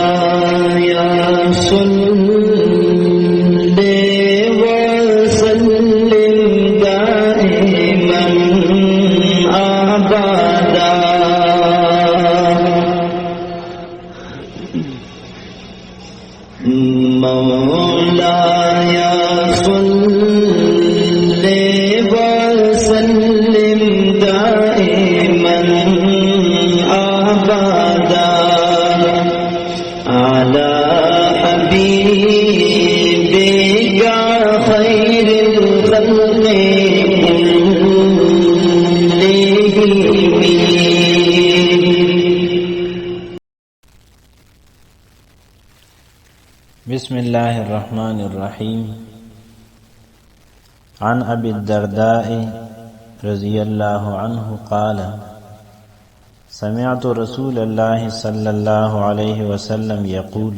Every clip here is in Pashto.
مولاي صل وسلم دائما أبدا مولاي صل وسلم دائما أبدا على حبيبك خير الخلق بسم الله الرحمن الرحيم. عن أبي الدرداء رضي الله عنه قال: سمعت رسول الله صلى الله عليه وسلم يقول.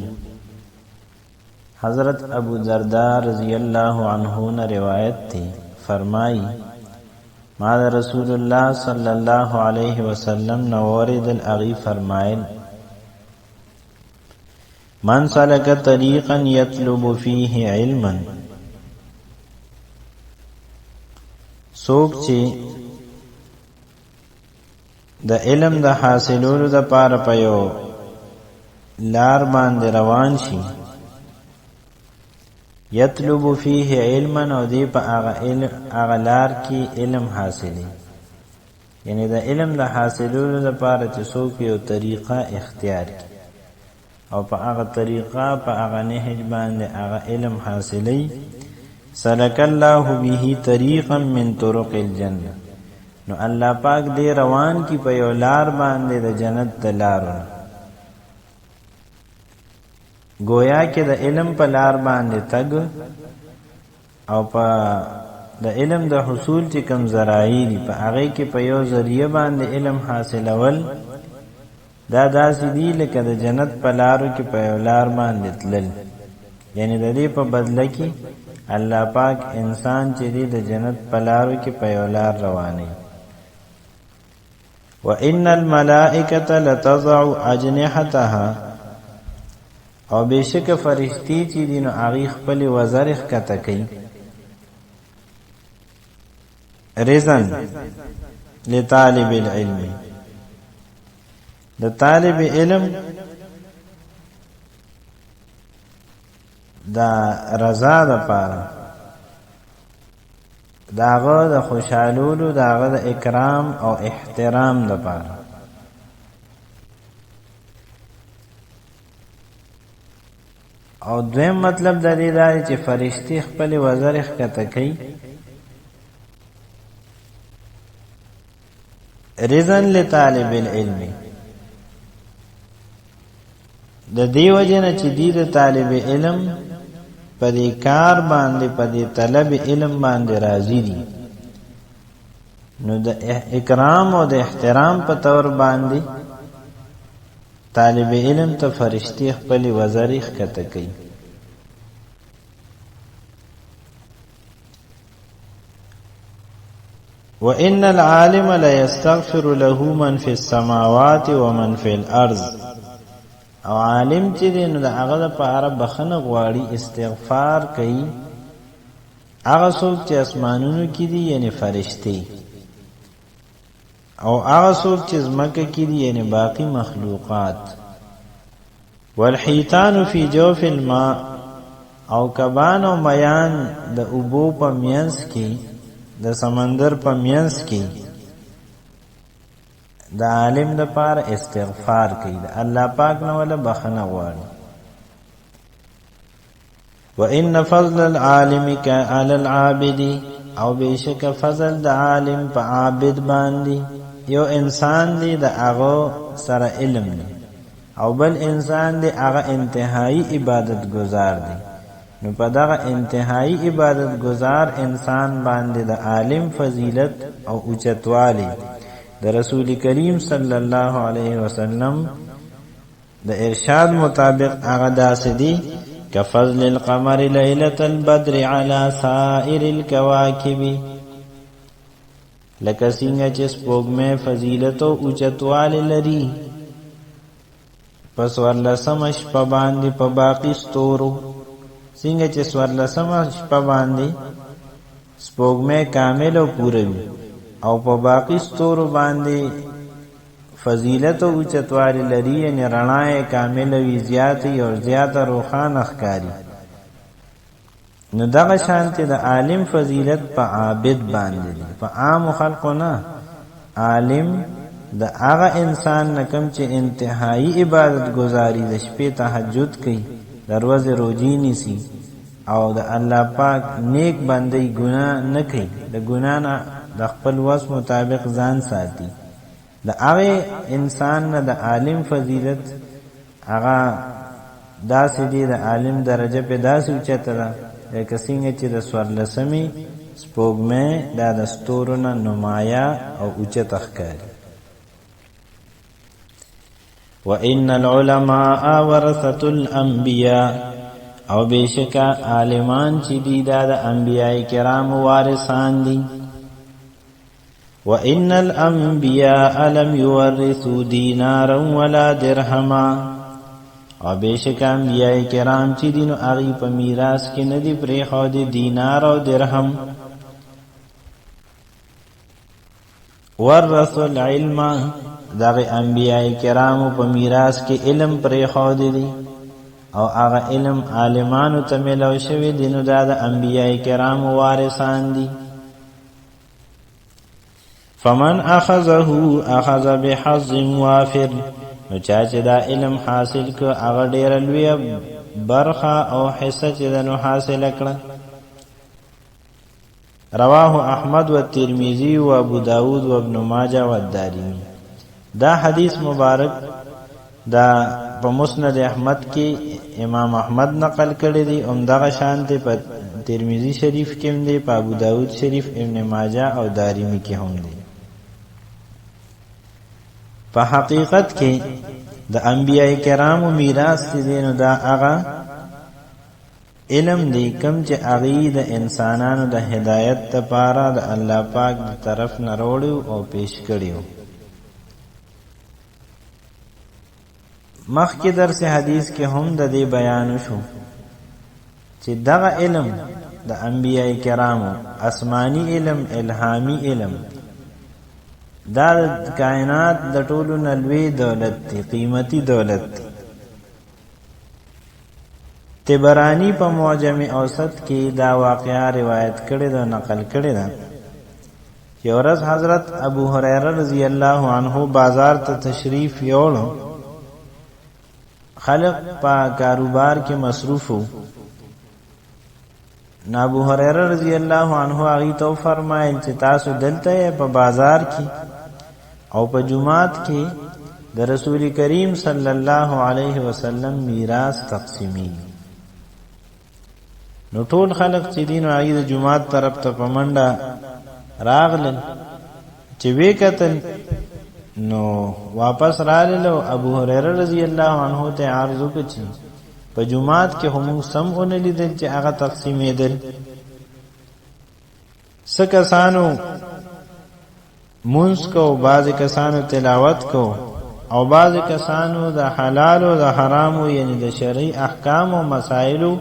حضرت ابو درداء رضی اللہ عنہ نے روایت تھی، فرمائی ما رسول اللہ صلی اللہ علیہ وسلم نورد الاغی فرمائل: من سلک طریقا یطلب فیہ علما، سوک چی د علم د حاصلولو د پاره پیو لار باندې روان شي، یطلب فیه علما، او دی په هغه لار کې علم حاصلې، یعنی د علم د حاصلولو د پاره چې څوک یو طریقه اختیار کړي او په هغه طریقه په هغه نهج باندې هغه علم حاصلې، سلک الله به طریقا من طرق الجنه، نو الله پاک دې روان کی په یو لار باندې د جنت د لارو، گویا کې د علم په لار باندې تګ او په د علم د حصول چې کم ذرایع دي په هغه کې په یو ذریعہ باندې علم حاصلول، دا داسې دي لکه د جنت په لارو کې په یو لار باندې تلل، یعنی د دې په بدله کې الله پاک انسان چې دی د جنت په لارو کې په یو لار رواني. وَإِنَّ الْمَلَائِكَةَ لَتَضَعُ أَجْنِحَتَهَا، او بشک فرشتي چې دي نو هغې خپلې وزرې ښکته کوي، رزن لطالب العلم، د طالب علم دا رضا د پاره، داغه د خوشحالولو، داغه د اکرام او احترام د پاره. او دویم مطلب د دې دی چې فرشتي خپل وزر ښکته کوي، رضا لطالب العلم، د دې وجه نه چې دی د طالب علم په دې کار باندې په دې طلب علم باندې راضي دي، نو د اکرام او د احترام په طور باندې طالب علم ته فرشتي خپل وزرې ښکته کوي. وَإِنَّ الْعَالِمَ لَيَسْتَغْفِرُ لَهُ مَنْ فِي السَّمَاوَاتِ وَمَنْ فِي الْأَرْضِ، او عالم چې دی نو د هغه لپاره بخښنه غواړي، استغفار کوي هغه څوک چې اسمانونو کې دي یعنی فرشتي، او هغه څوک چې ځمکه کې دي یعنی باقی مخلوقات. والحیتان فی جوف الماء، او کبان او میان د اوبو په مینځ کې، د سمندر په مینځ کې د عالم د پاره استغفار کوي، د الله پاک نه ولا بخنه غواړي. وان فضل العالم على العابد، او بشک فضل د عالم په عابد باندې، یو انسان دی د هغه سره علم دی او بل انسان دی هغه انتهایی عبادت گزار دی، نو په دغه انتهایی عبادت گزار انسان باندې د عالم فضیلت او اوچتوالی د رسول کریم صلی الله علیه وسلم د ارشاد مطابق هغه داسې دی كفضل القمر ليلة البدر على سائر الكواكب، لکه څنګه چې سپوږمۍ فضیلت او اوچتوالی لري پس ورلسم شپه باندې په باقی ستورو څنګه چې ورلسم شپه باندې سپوږمۍ کامل او پوره وي او په باقی ستورو باندې فضیلت او اوچتوالی لري، یعنی رڼا کامل وي، زیات او زیات روښانه ښکاري. نو دغه شانتي د عالم فضیلت په عابد باندې دی، په عام خلقو نه. عالم د هغه انسان نه کوم چې انتهایی عبادت گزاري، د شپې تهجد کوي، د ورځې روزي نیسي او د الله پاک نیک بندي ګناه نه کوي، د ګناه نه د خپل وس مطابق ځان ساتي. د هغه انسان نه د عالم فضیلت هغه داسې دی، د عالم درجه په داسې اوچته ده لکه څنګه چې د څوارلسمې سپوږمۍ دا د ستورو نه نمایه او اوچته ښکاري. وَإِنَّ الْعُلَمَاءَ وَرَثَةُ الْأَنْبِيَاءِ او بېشکه عالمان چې دي دا د انبیاء کرامو وارثان دي. وَإِنَّ الْأَنْبِيَاءَ لَمْ يُوَرِّثُوا دِينَارًا وَلَا دِرْهَمًا او بېشکه انبیاء کرام چې دي نو هغوی په میراث کې نه دي پرېښودي دینار او درهم. ورثوا العلم دغه انبیاء کرامو په میراث کې علم پرېښودی دی او هغه علم عالمانو ته میلاو شوی دی، نو دا د انبیاء کرامو وارثان دي. فمن اخذه اخذ بحظ وافر نو چا چې دا علم حاصل کو هغه ډیره لویه برخه او حصه چې دنو حاصل کړه. رواه احمد و ترمذی و ابو داود و ابن ماجه و الدارمی. دا حدیث مبارک دا په مسند احمد کې امام احمد نقل کړی دی، دغه شان دی په ترمذی شریف کې هم دی، په ابو داود شریف، ابن ماجه او دارمی کې هم دی. په حقیقت کې د انبیاء کرامو میراث دی، نو دا هغه علم دی کم چې هغوی د انسانانو د هدایت لپاره د الله پاک د طرف نه راوړي او پیش کړي. مخکې درس حدیث کې هم د دې بیان شو چې دغه علم د انبیاء کرامو آسمانی علم، الهامی علم، دا د کائنات د ټولو نه لوی دولت دی، قیمتي دولت دی. طبرانی په معجم اوسط کې دا واقعه روایت کړې ده، نقل کړې ده چې ورځ حضرت ابو هریره رضی الله عنه بازار ته تشریف یوړو. خلق په کاروبار کې مصروف وو. ابو هریره رضی الله عنه هغه ته فرمایل چې تاسو دلته په بازار کې او په جمعات کې د رسول کریم صلی الله علیه وسلم میراث تقسیمی. نو ټول خلق چې دین او د جمعات طرف ته په منډه راغلل، چې وی کتل نو واپس رالو. ابو هریره رضی الله عنه ته عرض وکړ چې په جمعات کې هم سمون لیدل چې هغه تقسیمېدل. څه کسانو مونږ کو، بعض کسانو تلاوت کو او بعض کسانو د حلال او د حرامو یعنی د شرعي احکام او مسائلو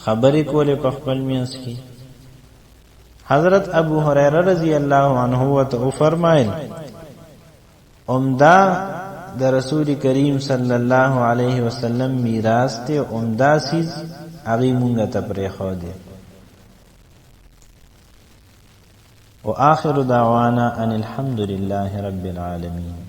خبرې کولې په خپل منځ کې. حضرت ابو هریره رضی الله عنه ته فرمایل عمدہ د رسول کریم صلی الله علیه وسلم میراث ته عمدہ چیز هغه مونږ ته پرېښودی. وآخر دعوانا ان الحمد لله رب العالمين.